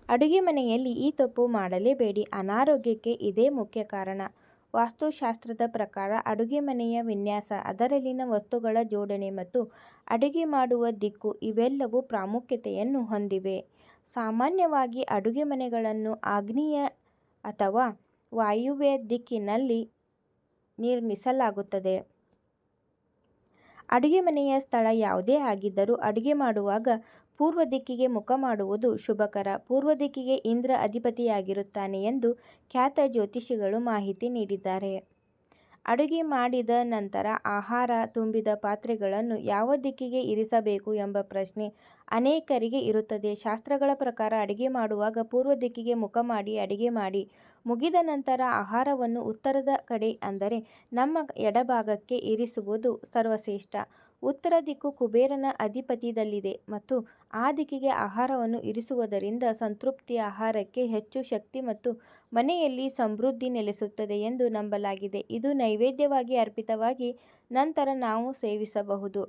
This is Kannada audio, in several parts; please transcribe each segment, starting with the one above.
ಅಡುಗೆ ಮನೆಯಲ್ಲಿ ಈ ತಪ್ಪು ಮಾಡಲೇಬೇಡಿ. ಅನಾರೋಗ್ಯಕ್ಕೆ ಇದೇ ಮುಖ್ಯ ಕಾರಣ. ವಾಸ್ತುಶಾಸ್ತ್ರದ ಪ್ರಕಾರ ಅಡುಗೆ ಮನೆಯ ವಿನ್ಯಾಸ, ಅದರಲ್ಲಿನ ವಸ್ತುಗಳ ಜೋಡಣೆ ಮತ್ತು ಅಡುಗೆ ಮಾಡುವ ದಿಕ್ಕು ಇವೆಲ್ಲವೂ ಪ್ರಾಮುಖ್ಯತೆಯನ್ನು ಹೊಂದಿವೆ. ಸಾಮಾನ್ಯವಾಗಿ ಅಡುಗೆ ಮನೆಗಳನ್ನು ಆಗ್ನೇಯ ಅಥವಾ ವಾಯುವ್ಯ ದಿಕ್ಕಿನಲ್ಲಿ ನಿರ್ಮಿಸಲಾಗುತ್ತದೆ. ಅಡುಗೆ ಮನೆಯ ಸ್ಥಳ ಯಾವುದೇ ಆಗಿದ್ದರೂ ಅಡುಗೆ ಮಾಡುವಾಗ ಪೂರ್ವ ದಿಕ್ಕಿಗೆ ಮುಖ ಮಾಡುವುದು ಶುಭಕರ. ಪೂರ್ವ ದಿಕ್ಕಿಗೆ ಇಂದ್ರ ಅಧಿಪತಿಯಾಗಿರುತ್ತಾನೆ ಎಂದು ಖ್ಯಾತ ಜ್ಯೋತಿಷಿಗಳು ಮಾಹಿತಿ ನೀಡಿದ್ದಾರೆ. ಅಡುಗೆ ಮಾಡಿದ ನಂತರ ಆಹಾರ ತುಂಬಿದ ಪಾತ್ರೆಗಳನ್ನು ಯಾವ ದಿಕ್ಕಿಗೆ ಇರಿಸಬೇಕು ಎಂಬ ಪ್ರಶ್ನೆ ಅನೇಕರಿಗೆ ಇರುತ್ತದೆ. ಶಾಸ್ತ್ರಗಳ ಪ್ರಕಾರ ಅಡುಗೆ ಮಾಡುವಾಗ ಪೂರ್ವ ದಿಕ್ಕಿಗೆ ಮುಖ ಮಾಡಿ ಅಡುಗೆ ಮಾಡಿ ಮುಗಿದ ನಂತರ ಆಹಾರವನ್ನು ಉತ್ತರದ ಕಡೆ ಅಂದರೆ ನಮ್ಮ ಎಡಭಾಗಕ್ಕೆ ಇರಿಸುವುದು ಸರ್ವಶ್ರೇಷ್ಠ. ಉತ್ತರ ದಿಕ್ಕು ಕುಬೇರನ ಅಧಿಪತ್ಯದಲ್ಲಿದೆ ಮತ್ತು ಆ ದಿಕ್ಕಿಗೆ ಆಹಾರವನ್ನು ಇರಿಸುವುದರಿಂದ ಸಂತೃಪ್ತಿ, ಆಹಾರಕ್ಕೆ ಹೆಚ್ಚು ಶಕ್ತಿ ಮತ್ತು ಮನೆಯಲ್ಲಿ ಸಮೃದ್ಧಿ ನೆಲೆಸುತ್ತದೆ ಎಂದು ನಂಬಲಾಗಿದೆ. ಇದು ನೈವೇದ್ಯವಾಗಿ ಅರ್ಪಿತವಾಗಿ ನಂತರ ನಾವು ಸೇವಿಸಬಹುದು.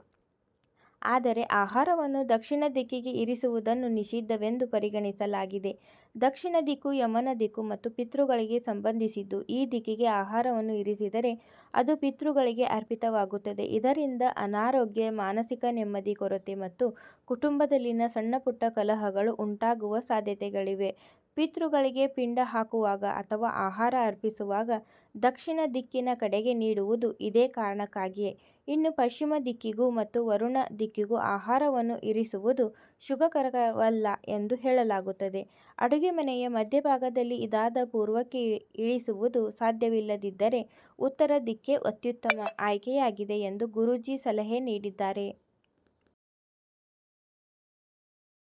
ಆದರೆ ಆಹಾರವನ್ನು ದಕ್ಷಿಣ ದಿಕ್ಕಿಗೆ ಇರಿಸುವುದನ್ನು ನಿಷಿದ್ಧವೆಂದು ಪರಿಗಣಿಸಲಾಗಿದೆ. ದಕ್ಷಿಣ ದಿಕ್ಕು ಯಮನ ದಿಕ್ಕು ಮತ್ತು ಪಿತೃಗಳಿಗೆ ಸಂಬಂಧಿಸಿದ್ದು. ಈ ದಿಕ್ಕಿಗೆ ಆಹಾರವನ್ನು ಇರಿಸಿದರೆ ಅದು ಪಿತೃಗಳಿಗೆ ಅರ್ಪಿತವಾಗುತ್ತದೆ. ಇದರಿಂದ ಅನಾರೋಗ್ಯ, ಮಾನಸಿಕ ನೆಮ್ಮದಿ ಕೊರತೆ ಮತ್ತು ಕುಟುಂಬದಲ್ಲಿನ ಸಣ್ಣಪುಟ್ಟ ಕಲಹಗಳು ಉಂಟಾಗುವ ಸಾಧ್ಯತೆಗಳಿವೆ. ಪಿತೃಗಳಿಗೆ ಪಿಂಡ ಹಾಕುವಾಗ ಅಥವಾ ಆಹಾರ ಅರ್ಪಿಸುವಾಗ ದಕ್ಷಿಣ ದಿಕ್ಕಿನ ಕಡೆಗೆ ನೀಡುವುದು ಇದೇ ಕಾರಣಕ್ಕಾಗಿಯೇ. ಇನ್ನು ಪಶ್ಚಿಮ ದಿಕ್ಕಿಗೂ ಮತ್ತು ವರುಣ ದಿಕ್ಕಿಗೂ ಆಹಾರವನ್ನು ಇರಿಸುವುದು ಶುಭಕರವಲ್ಲ ಎಂದು ಹೇಳಲಾಗುತ್ತದೆ. ಅಡುಗೆ ಮನೆಯ ಮಧ್ಯಭಾಗದಲ್ಲಿ ಇದಾದ ಪೂರ್ವಕ್ಕೆ ಇಳಿಸುವುದು ಸಾಧ್ಯವಿಲ್ಲದಿದ್ದರೆ ಉತ್ತರ ದಿಕ್ಕೇ ಅತ್ಯುತ್ತಮ ಆಯ್ಕೆಯಾಗಿದೆ ಎಂದು ಗುರೂಜಿ ಸಲಹೆ ನೀಡಿದ್ದಾರೆ.